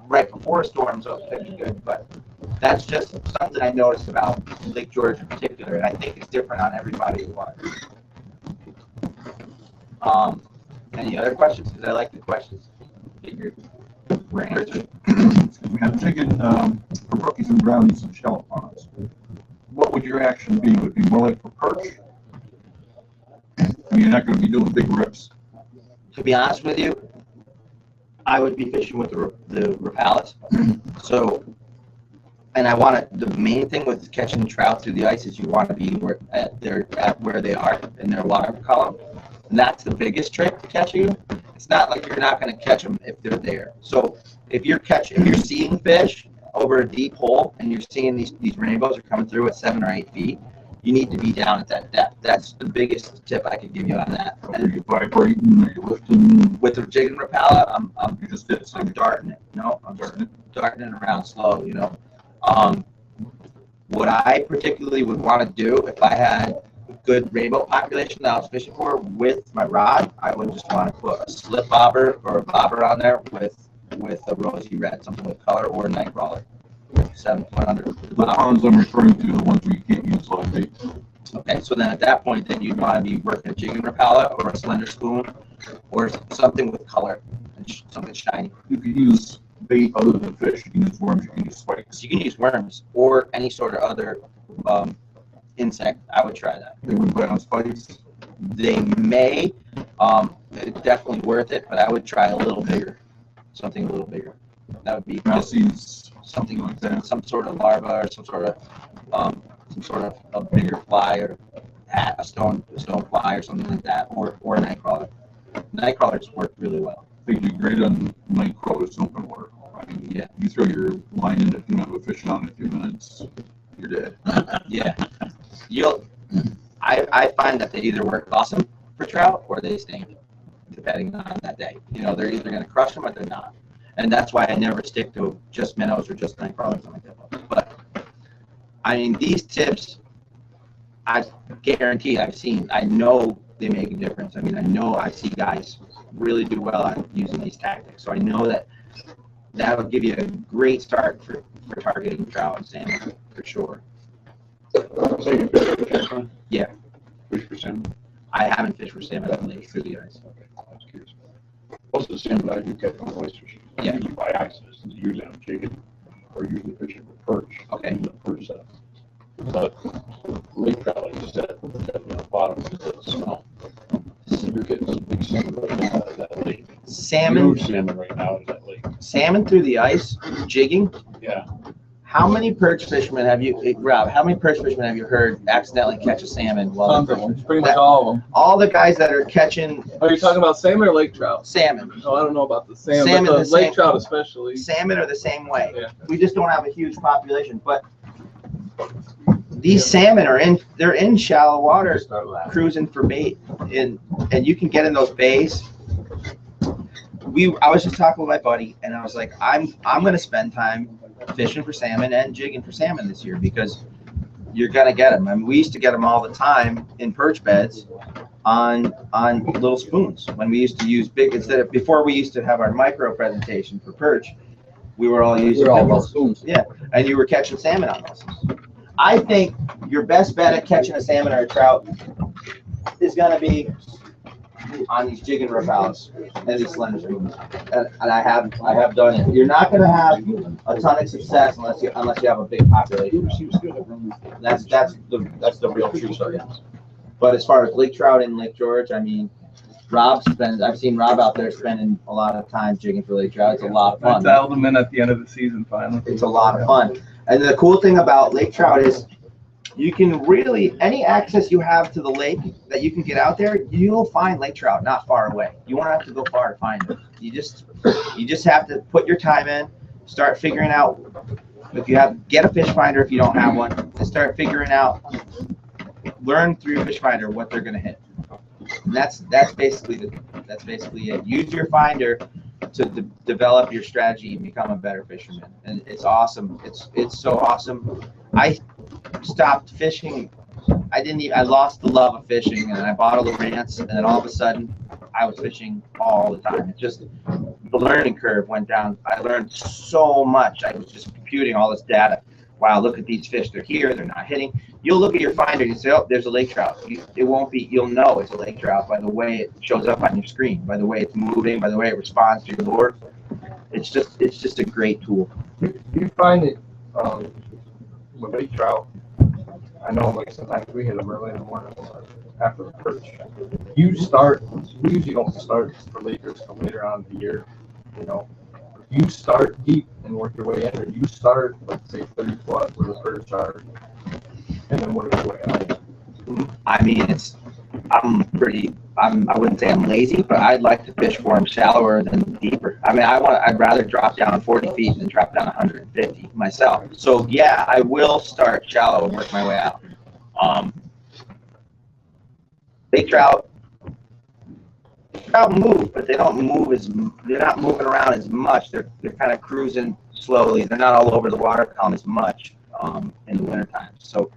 right before a storm, so it's going to be good. But that's just something I noticed about Lake George in particular, and I think it's different on everybody who watches. Any other questions? Because I like the questions. We have taken for rookies and brownies and shell ponds. What would your action be? Would it be more like for perch? I mean, you're not going to be doing big rips. To be honest with you, I would be fishing with the Rapalis. So, and the main thing with catching trout through the ice is you want to be at where they are in their water column. And that's the biggest trick to catching them. It's not like you're not going to catch them if they're there. So if you're seeing fish over a deep hole and you're seeing these rainbows are coming through at 7 or 8 feet, you need to be down at that depth. That's the biggest tip I could give you on that. Are you vibrating? Are you lifting? With the jig and rappella, You just did I'm something. darting it. No, I'm darting it around slow, you know. What I particularly would want to do if I had a good rainbow population that I was fishing for with my rod, I would just want to put a slip bobber or a bobber on there with a rosy red, something with color, or a night crawler. 7 foot under. The ponds I'm referring to, the ones where you can't use live bait. Okay, so then at that point, then you'd want to be working a jig and rappella or a slender spoon or something with color and something shiny. You could use bait other than fish. You can use worms. You can use spikes. So you can use worms or any sort of other insect. I would try that. They wouldn't bite on spikes. They may. It's definitely worth it, but I would try a little bigger. Something a little bigger. That would be just Mousies, something like that. Some sort of larva or some sort of a bigger fly or a stone fly or something like that, or a night crawler. Night crawlers work really well. they do great on night crawlers in open water. I mean, Yeah. you throw your line in, if you don't have a fish on in a few minutes, you're dead. Yeah. I find that they either work awesome for trout or they stink, depending on that day. You know, they're either going to crush them or they're not. And that's why I never stick to just minnows or just night crawlers, something like that. But, I mean, these tips, I guarantee I know they make a difference. I mean, I see guys really do well on using these tactics. So I know that will give you a great start for targeting trout and salmon, for sure. So you fish for salmon? Yeah. Fish for salmon? I haven't fished for salmon lately through the ice. Okay, I was curious. Most of the salmon I do catch on oysters, Yeah. usually by accident, usually on chicken, or usually fishing for perch. Okay. The perch stuff. But lake trout, like you said, the bottom of the smell. You're getting some big salmon right now out of that lake. Salmon, Huge salmon right now out of that lake. salmon through the ice, jigging. Yeah. How many perch fishermen have you, Rob? How many perch fishermen have you heard accidentally catch a salmon while Tons they're of them. fishing? Pretty much all of them. All the guys that are catching Are you talking about salmon or lake trout? salmon, No, I don't know about the salmon, Salmon, but the the lake same- trout especially. salmon are the same way. Yeah. We just don't have a huge population, but these salmon they're in shallow water cruising for bait, and you can get in those bays. I was just talking with my buddy, and I was like, I'm gonna spend time fishing for salmon and jigging for salmon this year because you're gonna get them. I mean, we used to get them all the time in perch beds on little spoons when we used to use big before we used to have our micro presentation for perch. We were all using big ones. spoons. Yeah, and you were catching salmon on those. I think your best bet at catching a salmon or a trout is gonna be on these jig and rappels and these slender spoons. And I have done it. You're not gonna have a ton of success unless you have a big population. That's the real true story. But as far as lake trout in Lake George, I mean, I've seen Rob out there spending a lot of time jigging for lake trout. It's a lot of I fun. dialed them in at the end of the season finally. It's a lot of fun. And the cool thing about lake trout is you can really, any access you have to the lake that you can get out there, you'll find lake trout not far away. You won't have to go far to find them. You just have to put your time in, start figuring out, get a fish finder if you don't have one, and start figuring out, learn through your fish finder what they're gonna hit. And that's basically it. Use your finder to develop your strategy and become a better fisherman. And it's awesome. It's so awesome. I stopped fishing. I lost the love of fishing, and I bought a Lowrance, and then all of a sudden I was fishing all the time. It just, the learning curve went down. I learned so much. I was just computing all this data. Wow, look at these fish. They're here. They're not hitting. You'll look at your finder and you say, oh, there's a lake trout. You'll know it's a lake trout by the way it shows up on your screen, by the way it's moving, by the way it responds to your lure. It's just a great tool. You find it, with lake trout, I know like sometimes we hit them early in the morning or after the perch. We usually don't start for lakers till later on in the year, you know. You start deep and work your way in, or you start, let's say, 30 foot where the perch are, and then work your way out. I mean, I wouldn't say I'm lazy, but I'd like to fish for them shallower than deeper. I mean, I'd rather drop down 40 feet than drop down 150 myself. So yeah, I will start shallow and work my way out. Big trout move, but they don't move they're not moving around as much. They're kind of cruising slowly. They're not all over the water column as much in the wintertime. So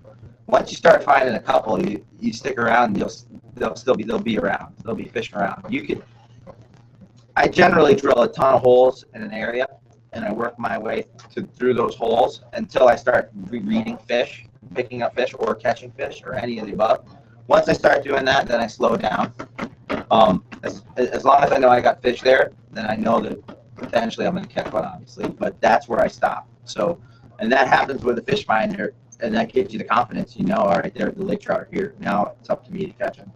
once you start finding a couple, you stick around, they'll be around. They'll be fishing around. I generally drill a ton of holes in an area, and I work my way through those holes until I start reading fish, picking up fish, or catching fish, or any of the above. Once I start doing that, then I slow down. As long as I know I got fish there, then I know that potentially I'm going to catch one, obviously. But that's where I stop. So, and that happens with a fish finder, and that gives you the confidence. You know, all right, there, the lake trout are here. Now it's up to me to catch them.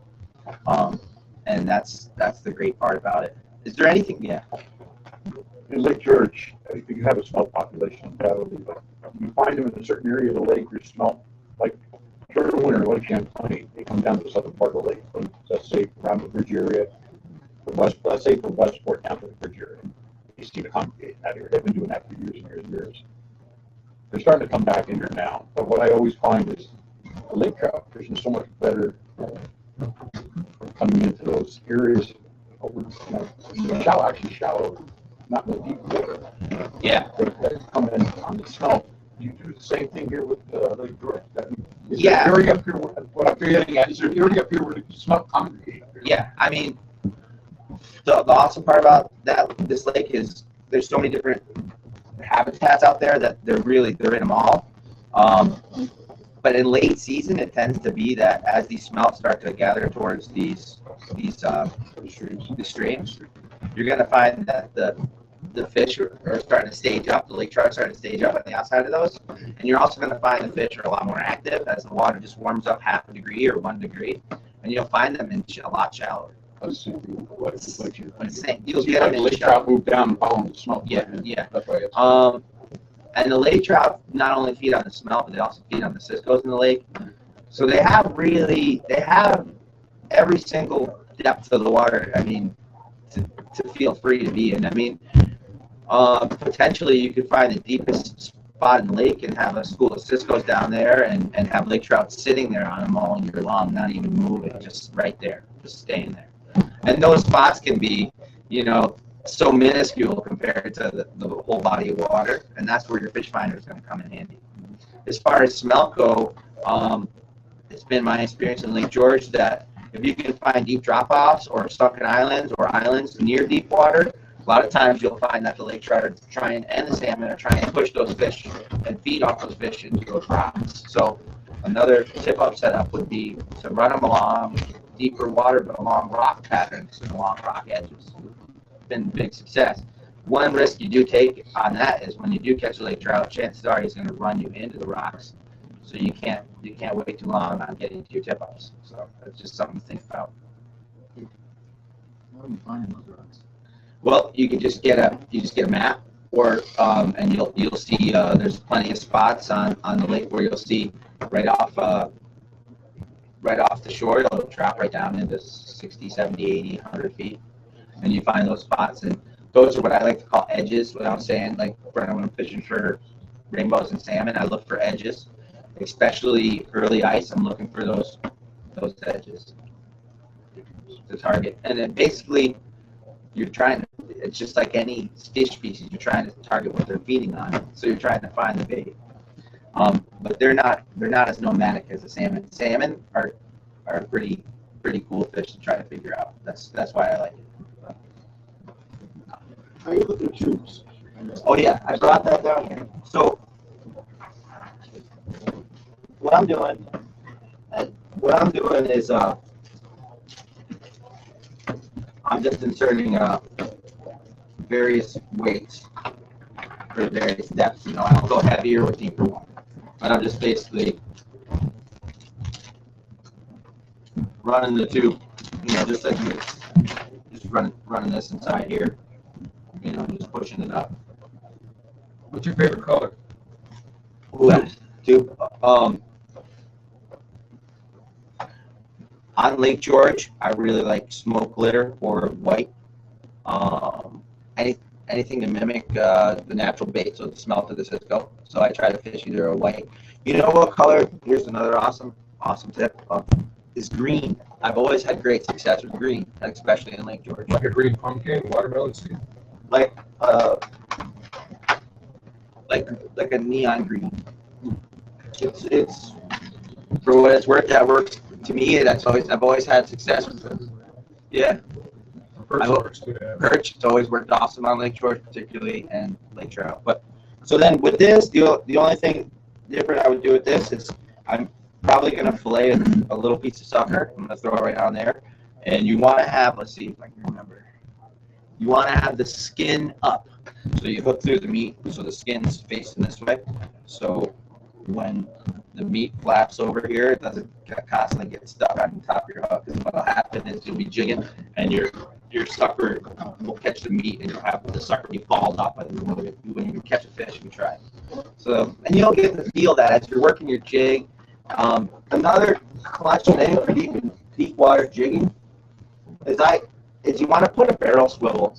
And that's the great part about it. Is there anything? Yeah. In Lake George, you have a smelt population, undoubtedly, but you find them in a certain area of the lake where smelt, like during the winter, Lake Champlain, they come down to the southern part of the lake, from, let's say, around the bridge area, let's say from Westport down to the bridge area. You see the congregate in that area. They've been doing that for years and years and years. They're starting to come back in here now, but what I always find is the lake trout fishing so much better coming into those areas over, shallow, not in the deep water. Yeah. They come in on the smelt. You do the same thing here with Lake George. Yeah. Area up here, what I'm getting at is there area up here where the smelt congregate. Yeah, I mean, the awesome part about this lake is there's so many different habitats out there that they're in them all. But in late season, it tends to be that as these smelts start to gather towards these streams, you're going to find that the fish are starting to stage up. The lake trout are starting to stage up on the outside of those, and you're also going to find the fish are a lot more active as the water just warms up 0.5 degree or 1 degree, and you'll find them in a lot shallower. You'll get them in lake trout move down and follow the smelt. Yeah. And the lake trout not only feed on the smelt, but they also feed on the ciscos in the lake. So they have every single depth of the water. I mean, to feel free to be in. I mean, potentially you could find the deepest spot in the lake and have a school of ciscos down there and have lake trout sitting there on them all year long, not even moving, just right there, just staying there. And those spots can be, so minuscule compared to the whole body of water, and that's where your fish finder is going to come in handy. As far as smelt go, it's been my experience in Lake George that if you can find deep drop-offs or sunken islands or islands near deep water, a lot of times you'll find that the lake trout are trying, and the salmon are trying to push those fish and feed off those fish into those rocks. So another tip-up setup would be to run them along deeper water, but along rock patterns and along rock edges. Been a big success. One risk you do take on that is when you do catch a lake trout, chances are he's going to run you into the rocks. So you can't wait too long on getting to your tip-ups. So that's just something to think about. How do you find those rocks? Well, you can just get a map, or and you'll see there's plenty of spots on the lake where you'll see right off the shore. It'll drop right down into 60, 70, 80, 100 feet. And you find those spots, and those are what I like to call edges. What I'm saying, like when I'm fishing for rainbows and salmon, I look for edges, especially early ice. I'm looking for those edges to target. And then basically, it's just like any fish species. You're trying to target what they're feeding on. So you're trying to find the bait. But they're not as nomadic as the salmon. Salmon are pretty cool fish to try to figure out. That's why I like it. How you look at tubes? Oh yeah, I brought that down here. So what I'm doing is I'm just inserting various weights for various depths. I don't go heavier or deeper one, but I'm just basically running the tube, just like this. Just running this inside here. Just pushing it up. What's your favorite color? Ooh, tube. On Lake George, I really like smoke glitter or white. Anything to mimic the natural bait, so the smelt of the Cisco. So I try to fish either a white. You know what color? Here's another awesome tip. Is green. I've always had great success with green, especially in Lake George. Like a green pumpkin, watermelon seed. Like a neon green. It's for what it's worth. That works to me. I've always had success with it. Yeah. Perch, it's always worked awesome on Lake George, particularly, and Lake Trout. But so then with this, the only thing different I would do with this is I'm probably going to fillet a little piece of sucker. I'm going to throw it right on there. And you want to have, let's see if I can remember. You want to have the skin up. So you hook through the meat, so the skin's facing this way. So when the meat flaps over here, it doesn't constantly get stuck on top of your hook. And what'll happen is you'll be jigging, and your sucker will catch the meat, and you'll have the sucker be balled up. When you catch a fish, you try. So, and you'll get to feel that as you're working your jig. Another clutch thing for deep water jigging is you want to put a barrel swivel.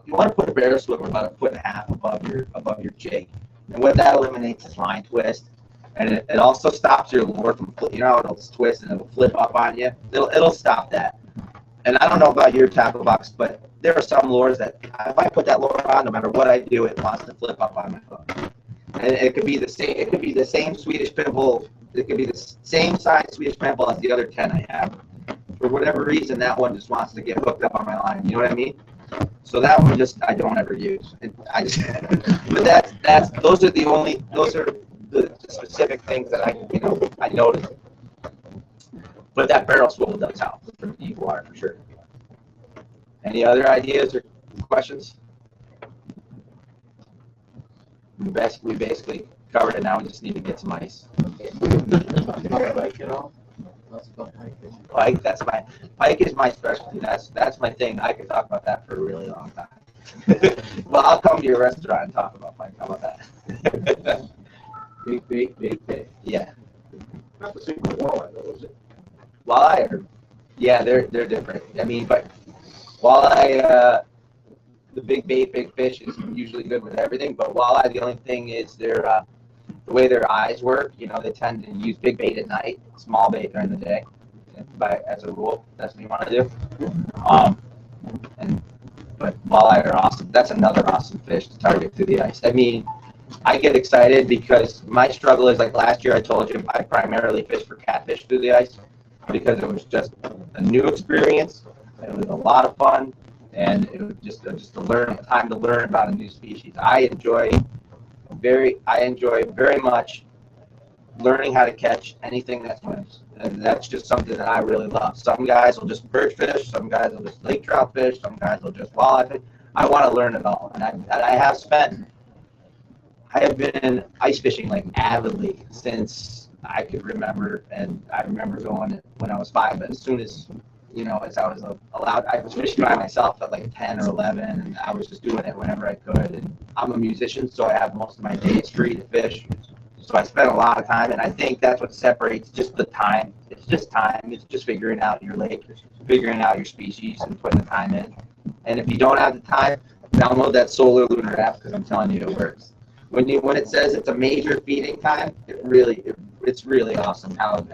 You want to put a barrel swivel about 1.5 feet above your jig, and what that eliminates is line twist, and it also stops your lure from, you know, it'll twist and it'll flip up on you. It'll stop that. And I don't know about your tackle box, but there are some lures that if I put that lure on, no matter what I do, it wants to flip up on my hook. And it could be the same. It could be the same Swedish pimple. It could be the same size Swedish pimple as the other 10 I have. For whatever reason, that one just wants to get hooked up on my line. You know what I mean? So that one I don't ever use. But those are the specific things that I notice. But that barrel swivel does help for deep water for sure. Any other ideas or questions? We basically covered it. Now we just need to get some ice. Pike, pike is my specialty. That's my thing. I could talk about that for a really long time. Well, I'll come to your restaurant and talk about pike. How about that? Big. Yeah. Not the same with walleye, though, is it? Walleye, yeah, they're different. I mean, but walleye, the big bait, big fish is usually good with everything. But walleye, the only thing is the way their eyes work. You know, they tend to use big bait at night, small bait during the day. But as a rule, that's what you want to do. But walleye are awesome. That's another awesome fish to target through the ice. I mean, I get excited because my struggle is like last year. I told you I primarily fished for catfish through the ice because it was just a new experience. It was a lot of fun, and it was just a time to learn about a new species. I enjoy very much learning how to catch anything that swims, and that's just something that I really love. Some guys will just perch fish, some guys will just lake trout fish, some guys will just walleye fish. I want to learn it all, and I have been ice fishing like avidly since I could remember, and I remember going when I was 5. But as soon as as I was allowed, I was fishing by myself at like 10 or 11, and I was just doing it whenever I could. And I'm a musician, so I have most of my days free to fish. So I spent a lot of time, and I think that's what separates just the time. It's just time. It's just figuring out your lake, figuring out your species, and putting the time in. And if you don't have the time, download that Solar Lunar app, because I'm telling you, it works. When it says it's a major feeding time, it's really awesome how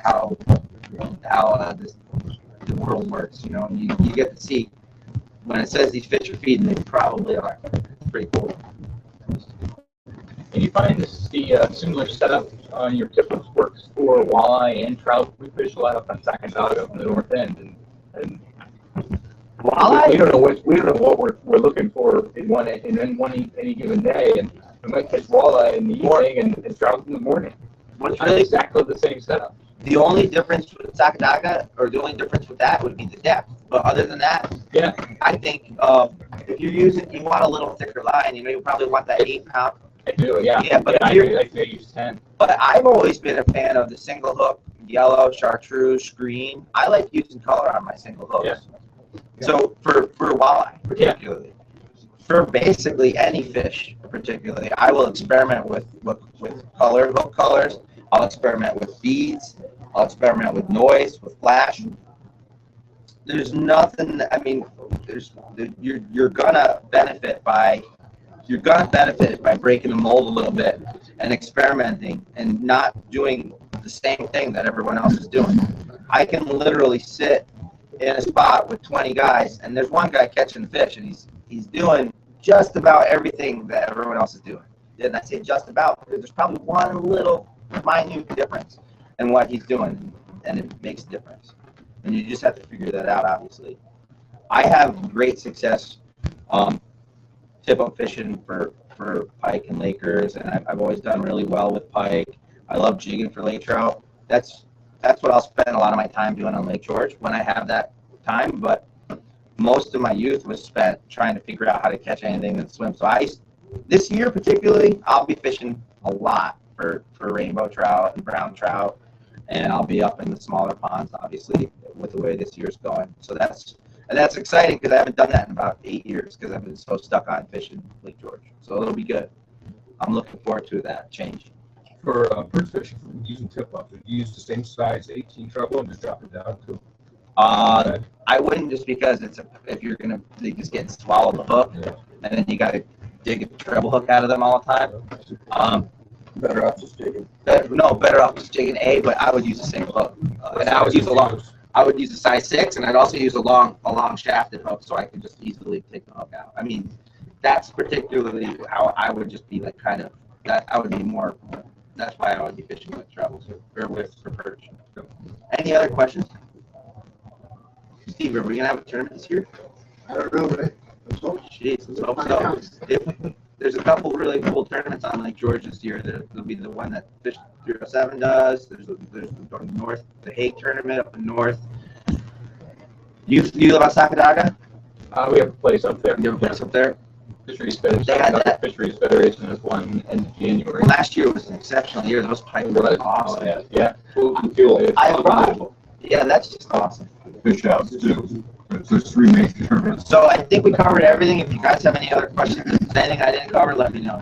the world works. You get to see when it says these fish are feeding, they probably are. It's pretty cool. And you find this the similar setup on your tippers works for walleye and trout? We fish a lot up on Sacandaga up in the north end, and walleye? We don't know what we're looking for in any given day, and we might catch walleye in the evening and trout in the morning. What's really exactly the same setup. The only difference with Sacandaga, or the only difference with that, would be the depth. But other than that, yeah, I think if you're you want a little thicker line. You probably want that 8-pound. I do, yeah. Yeah, but I use 10. But I've always been a fan of the single hook, yellow, chartreuse, green. I like using color on my single hooks. Yeah. So for walleye, particularly, for basically any fish, particularly, I will experiment with hook colors. I'll experiment with beads. I'll experiment with noise, with flash. there's nothing. I mean, you're gonna benefit by breaking the mold a little bit and experimenting and not doing the same thing that everyone else is doing. I can literally sit in a spot with 20 guys, and there's one guy catching fish, and he's doing just about everything that everyone else is doing. And I say just about because there's probably one little minute difference in what he's doing, and it makes a difference. And you just have to figure that out, obviously. I have great success tip-up fishing for pike and lakers, and I've always done really well with pike. I love jigging for lake trout. That's what I'll spend a lot of my time doing on Lake George when I have that time, but most of my youth was spent trying to figure out how to catch anything that swims. So this year particularly, I'll be fishing a lot for rainbow trout and brown trout, and I'll be up in the smaller ponds, obviously, with the way this year's going. So that's exciting because I haven't done that in about 8 years because I've been so stuck on fishing Lake George. So it'll be good. I'm looking forward to that change. For perch fishing, using tip-up, would you use the same size 18 treble and just drop it down to? I wouldn't, just because they just get swallowed the hook, and then you got to dig a treble hook out of them all the time. Better off just digging. Better off just jigging A, but I would use the same hook. And I would use a size 6, and I'd also use a long shafted hook, so I could just easily take the hook out. I mean, that's particularly how I would just be like kind of that. I would be more. That's why I would be fishing with trebles or with for perch. Any other questions? Steve, are we gonna have a tournament this year? I don't know, but Jeez, let's hope so. There's a couple really cool tournaments on Lake George this year. There'll be the one that Fish307 does. There's the north, the Hague tournament up in north. You live on Sakadaga? We have a place up there. You have a place up there? Fisheries Federation has one in January. Last year was an exceptional year. Those pipes were awesome. Yeah. Yeah, that's just awesome. fish outs too. There's 3 main tournaments. So I think we covered everything. If you guys have any other questions, if there's anything I didn't cover, let me know.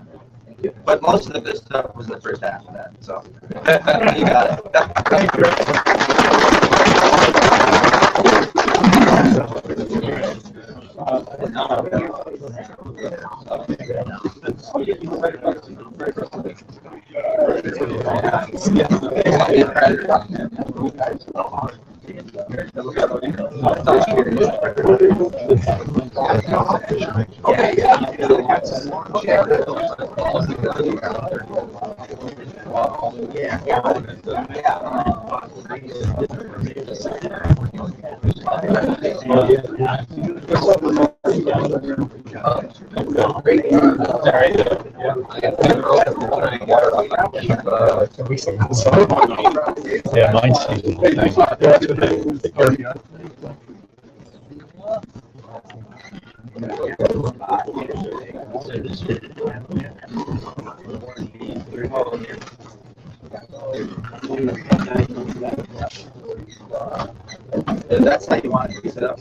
But most of the good stuff was in the first half of that. So you got it. Thank Yeah, mine's That's how you want it to be set up.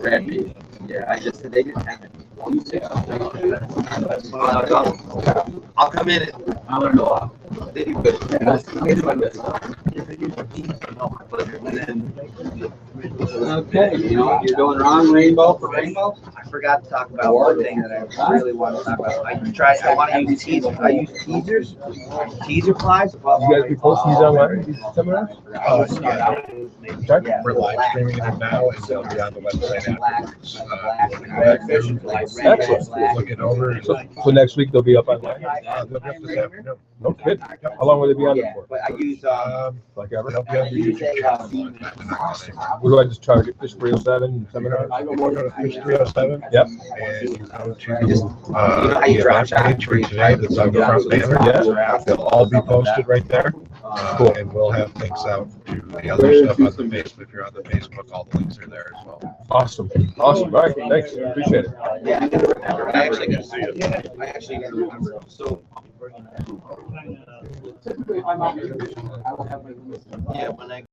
Red beef. Yeah, they didn't have it. I'll come in and I'll learn a lot. They do good. Okay, you're going wrong, rainbow for rainbow? I forgot to talk about one thing that I really want to talk about. I want to use teasers. I use teasers. Teaser flies. You guys be posting these online, these seminars? We're live streaming it now, and they'll be on the website Excellent. Look it over. So next week they'll be up online? No kidding. How long will they be on there for? But I use Like ever? They'll be on the YouTube channel. What do I just try to get Fish307 seminars? I go to Fish307. Yep. And you go to you know how you drop page for today, that's on the front banner. Yeah. They'll all be posted right there. Cool. And we'll have links out to the other stuff on the Facebook. If you're on the Facebook, all the links are there as well. Awesome. Awesome. All right. Thanks. Appreciate it. I actually got to remember. So yeah, when I